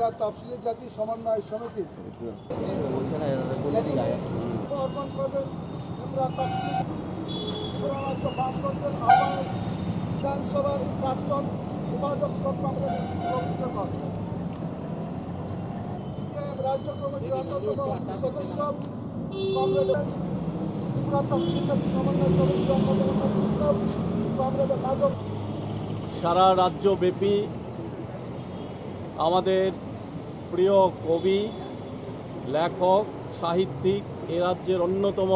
ত্রিপুরা তফসিলি জাতি সমন্বয় সমিতি অর্পণ করবেন ত্রিপুরা তফসিলি রাজ্য ভাস্কর্যের আহ্বায়ক বিধানসভার প্রাক্তন উপাধ্যক্ষ কংগ্রেস সিপিআইএম রাজ্য কমিটির অন্যতম সদস্য কংগ্রেস ত্রিপুরা তফসিলি জাতি সমন্বয় সমিতির অন্যতম সদস্য কংগ্রেসের রাজ্য সারা রাজ্যব্যাপী আমাদের প্রিয় কবি, লেখক, সাহিত্যিক, এ রাজ্যের অন্যতম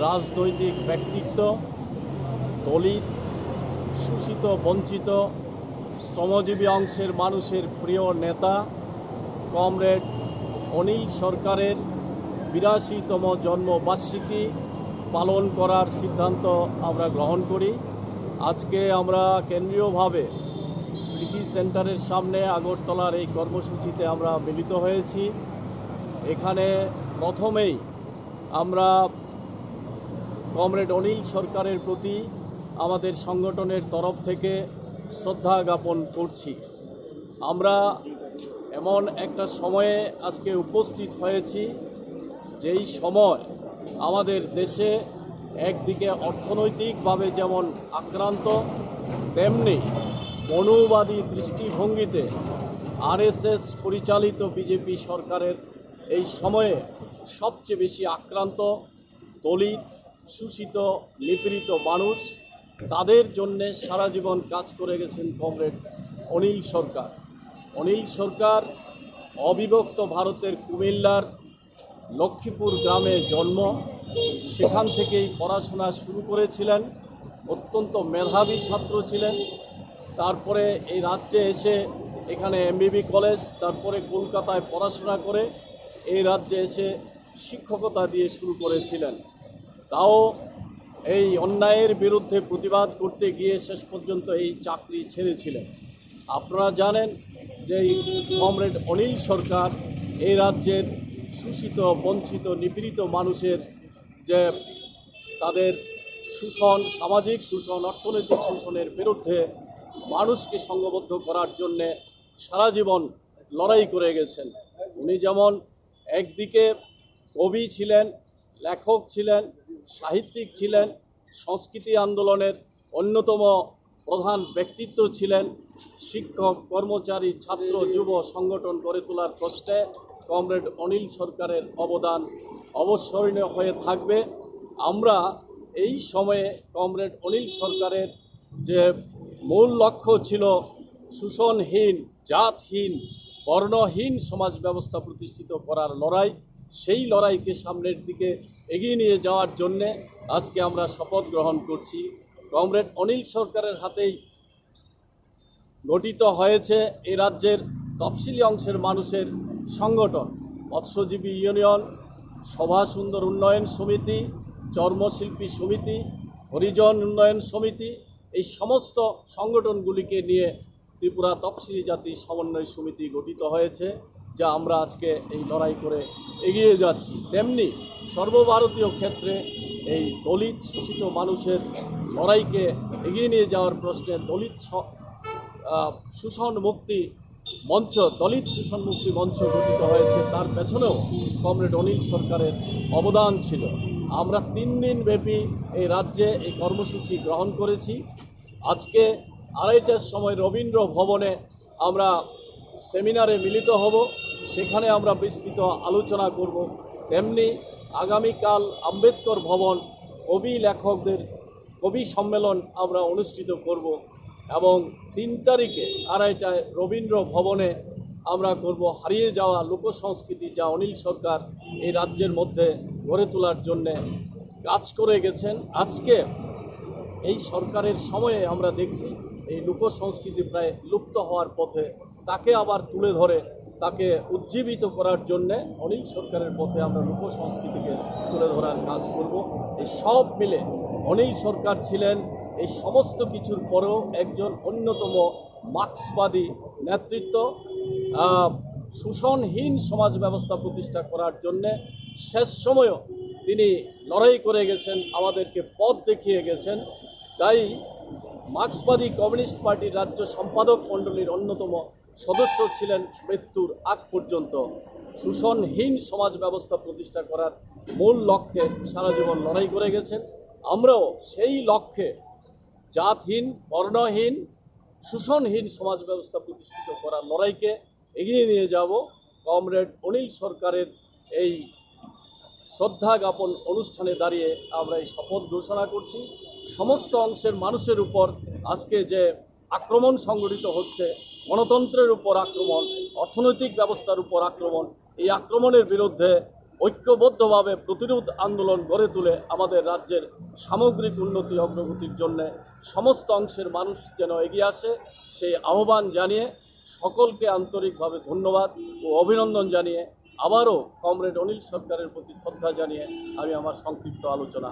রাজনৈতিক ব্যক্তিত্ব, দলিত, শোষিত, বঞ্চিত, শ্রমজীবী অংশের মানুষের প্রিয় নেতা কমরেড অনিল সরকারের ৮২তম জন্মবার্ষিকী পালন করার সিদ্ধান্ত আমরা গ্রহণ করি। আজকে আমরা কেন্দ্রীয়ভাবে সিটি সেন্টারের সামনে আগরতলার এই কর্মসূচিতে আমরা মিলিত হয়েছি। এখানে প্রথমেই আমরা কমরেড অনিল সরকারের প্রতি আমাদের সংগঠনের তরফ থেকে শ্রদ্ধা জ্ঞাপন করছি। আমরা এমন একটা সময়ে আজকে উপস্থিত হয়েছি যেই সময় আমাদের দেশে একদিকে অর্থনৈতিকভাবে যেমন আক্রান্ত, তেমনি মনুবাদী দৃষ্টিভঙ্গিতে আরএসএস পরিচালিত বিজেপি সরকারের এই সময়ে সবচেয়ে বেশি আক্রান্ত দলিত, শোষিত, নিপীড়িত মানুষ, তাদের জন্যে সারা জীবন কাজ করে গেছেন কমরেড অনিল সরকার। অনিল সরকার অবিভক্ত ভারতের কুমিল্লার লক্ষ্মীপুর গ্রামে জন্ম, সেখান থেকেই পড়াশোনা শুরু করেছিলেন। অত্যন্ত মেধাবী ছাত্র ছিলেন। তারপরে এই রাজ্যে এসে এখানে এমবিবি কলেজ, তারপরে কলকাতায় পড়াশোনা করে এই রাজ্যে এসে শিক্ষকতা দিয়ে শুরু করেছিলেন। তাও এই অন্যায়ের বিরুদ্ধে প্রতিবাদ করতে গিয়ে শেষ পর্যন্ত এই চাকরি ছেড়েছিলেন। আপনারা জানেন যে এই কমরেড অনিল সরকার এই রাজ্যের শোষিত, বঞ্চিত, নিপীড়িত মানুষের যে তাদের শোষণ, সামাজিক শোষণ, অর্থনৈতিক শোষণের বিরুদ্ধে মানুষকে সংঘবদ্ধ করার জন্যে সারা জীবন লড়াই করে গেছেন। উনি যেমন একদিকে কবি ছিলেন, লেখক ছিলেন, সাহিত্যিক ছিলেন, সংস্কৃতি আন্দোলনের অন্যতম প্রধান ব্যক্তিত্ব ছিলেন। শিক্ষক, কর্মচারী, ছাত্র, যুব সংগঠন গড়ে তোলার কষ্টে কমরেড অনিল সরকারের অবদান অবস্মরণীয় হয়ে থাকবে। আমরা এই সময়ে কমরেড অনিল সরকারের যে মূল লক্ষ্য ছিল শোষণহীন, জাতহীন, বর্ণহীন সমাজ ব্যবস্থা প্রতিষ্ঠিত করার লড়াই, সেই লড়াইকে সামনের দিকে এগিয়ে নিয়ে যাওয়ার জন্যে আজকে আমরা শপথ গ্রহণ করছি। কমরেড অনিল সরকারের হাতেই গঠিত হয়েছে এই রাজ্যের তফসিলি অংশের মানুষের সংগঠন, মৎস্যজীবী ইউনিয়ন, সভা সুন্দর উন্নয়ন সমিতি, চর্মশিল্পী সমিতি, হরিজন উন্নয়ন সমিতি, এই সমস্ত সংগঠনগুলিকে নিয়ে ত্রিপুরা তফসিলি জাতি সমন্বয় সমিতি গঠিত হয়েছে, যা আমরা আজকে এই লড়াই করে এগিয়ে যাচ্ছি। তেমনি সর্বভারতীয় ক্ষেত্রে এই দলিত শোষিত মানুষের লড়াইকে এগিয়ে নিয়ে যাওয়ার প্রশ্নে দলিত শোষণ মুক্তি মঞ্চ, দলিত শোষণ মুক্তি মঞ্চ গঠিত হয়েছে। তার পেছনেও কমরেড অনিল সরকারের অবদান ছিল। আমরা 3 দিন ব্যাপী এই রাজ্যে এই কর্মসূচি গ্রহণ করেছি। আজকে 2:30টার সময় রবীন্দ্র ভবনে আমরা সেমিনারে মিলিত হব, সেখানে আমরা বিস্তৃত আলোচনা করব। তেমনি আগামীকাল আম্বেদকর ভবন কবি লেখকদের কবি সম্মেলন আমরা অনুষ্ঠিত করব এবং 3 তারিখে 2:30টায় রবীন্দ্র ভবনে আমরা করব হারিয়ে যাওয়া লোকসংস্কৃতি, যা অনিল সরকার এই রাজ্যের মধ্যে গড়ে তোলার জন্যে কাজ করে গেছেন। আজকে এই সরকারের সময়ে আমরা দেখছি এই লোকসংস্কৃতি প্রায় লুপ্ত হওয়ার পথে, তাকে আবার তুলে ধরে তাকে উজ্জীবিত করার জন্যে অনিল সরকারের পথে আমরা লোকসংস্কৃতিকে তুলে ধরার কাজ করব। এই সব মিলে অনিল সরকার ছিলেন এই সমস্ত কিছুর পরেও একজন অন্যতম মার্ক্সবাদী নেতৃত্ব। শোষণহীন সমাজ ব্যবস্থা প্রতিষ্ঠা করার জন্যে শেষ সময়ও তিনি লড়াই করে গেছেন, আমাদেরকে পথ দেখিয়ে গেছেন। তাই মার্ক্সবাদী কমিউনিস্ট পার্টির রাজ্য সম্পাদক মণ্ডলীর অন্যতম সদস্য ছিলেন মৃত্যুর আগ পর্যন্ত। শোষণহীন সমাজ ব্যবস্থা প্রতিষ্ঠা করার মূল লক্ষ্যে সারা জীবন লড়াই করে গেছেন। আমরাও সেই লক্ষ্যে জাতহীন, বর্ণহীন, শোষণহীন সমাজ ব্যবস্থা প্রতিষ্ঠিত করার লড়াইকে এগিয়ে নিয়ে যাব। কমরেড অনিল সরকারের এই শ্রদ্ধা জ্ঞাপন অনুষ্ঠানে দাঁড়িয়ে আমরা এই শপথ ঘোষণা করছি। সমস্ত অংশের মানুষের উপর আজকে যে আক্রমণ সংগঠিত হচ্ছে, গণতন্ত্রের উপর আক্রমণ, অর্থনৈতিক ব্যবস্থার উপর আক্রমণ, এই আক্রমণের বিরুদ্ধে ঐক্যবদ্ধভাবে প্রতিরোধ আন্দোলন গড়ে তুলে আমাদের রাজ্যের সামগ্রিক উন্নতি অগ্রগতির জন্য সমস্ত অংশের মানুষ যেন এগিয়ে আসে, সেই আহ্বান জানিয়ে সকলকে আন্তরিকভাবে ধন্যবাদ ও অভিনন্দন জানিয়ে আবারও কমরেড অনিল সরকারের প্রতি শ্রদ্ধা জানিয়ে আমি আমার সংক্ষিপ্ত আলোচনা